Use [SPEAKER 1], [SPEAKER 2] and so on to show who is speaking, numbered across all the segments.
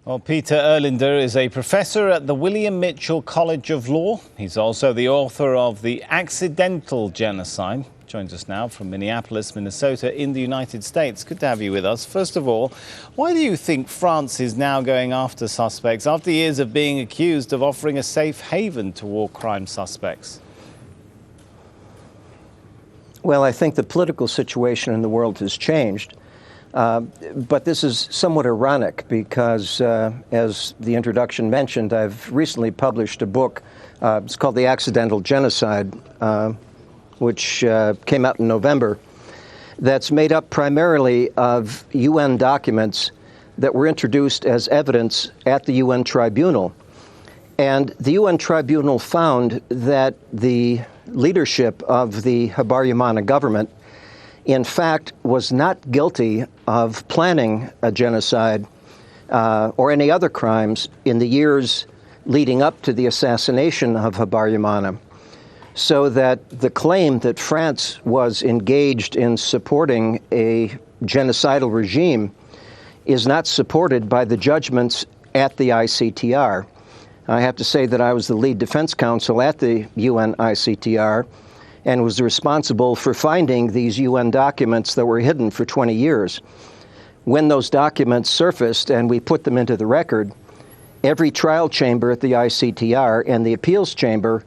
[SPEAKER 1] Well, Peter.Erlinder is a professor at the William Mitchell College of Law. He's also the author of The Accidental Genocide. Joins us now from Minneapolis, Minnesota, in the United States. Good to have you with us. First of all, why do you think France is now going after suspects after years of being accused of offering a safe haven to war crime suspects?
[SPEAKER 2] Well, I think the political situation in the world has changed. But this is somewhat ironic because, as the introduction mentioned, I've recently published a book. It's called The Accidental Genocide, which came out in November, that's made up primarily of UN documents that were introduced as evidence at the UN Tribunal. And the UN Tribunal found that the leadership of the Habyarimana government in fact was not guilty of planning a genocide or any other crimes in the years leading up to the assassination of Habyarimana. So that the claim that France was engaged in supporting a genocidal regime is not supported by the judgments at the ICTR. I have to say that I was the lead defense counsel at the UN ICTR and was responsible for finding these UN documents that were hidden for 20 years. When those documents surfaced and we put them into the record, every trial chamber at the ICTR and the appeals chamber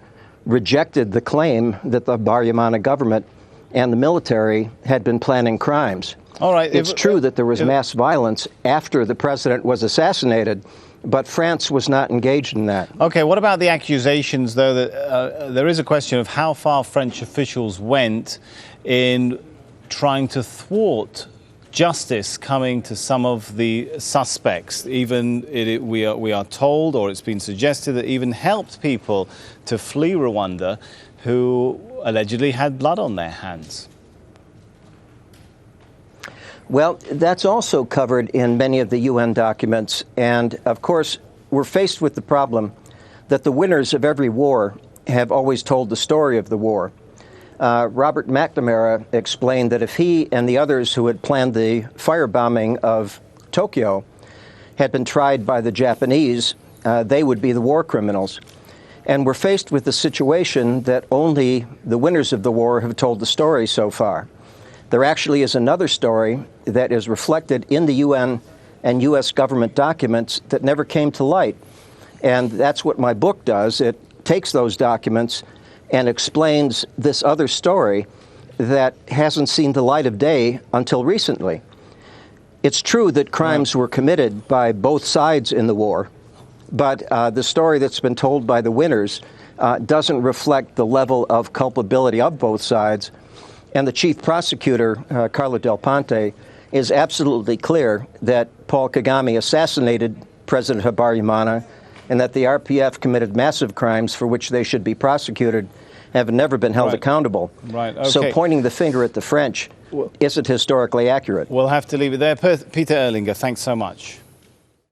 [SPEAKER 2] rejected the claim that the Habyarimana government and the military had been planning crimes.
[SPEAKER 1] All right.
[SPEAKER 2] It's true that there was mass violence after the president was assassinated, but France was not engaged in that.
[SPEAKER 1] Okay, what about the accusations, though, that there is a question of how far French officials went in trying to thwart justice coming to some of the suspects? Even we are told, or it's been suggested, that even helped people to flee Rwanda who allegedly had blood on their hands.
[SPEAKER 2] Well, that's also covered in many of the UN documents. And of course, we're faced with the problem that the winners of every war have always told the story of the war. Robert McNamara explained that if he and the others who had planned the firebombing of Tokyo had been tried by the Japanese, they would be the war criminals. And we're faced with the situation that only the winners of the war have told the story so far. There actually is another story that is reflected in the UN and U.S. government documents that never came to light. And that's what my book does. It takes those documents and explains this other story that hasn't seen the light of day until recently. It's true that crimes were committed by both sides in the war, but the story that's been told by the winners doesn't reflect the level of culpability of both sides. And the chief prosecutor, Carlo Del Ponte, is absolutely clear that Paul Kagame assassinated President Habyarimana and that the RPF committed massive crimes for which they should be prosecuted, have never been held accountable.
[SPEAKER 1] Right. Okay.
[SPEAKER 2] So pointing the finger at the French isn't historically accurate.
[SPEAKER 1] We'll have to leave it there. Peter.Erlinder, thanks so much.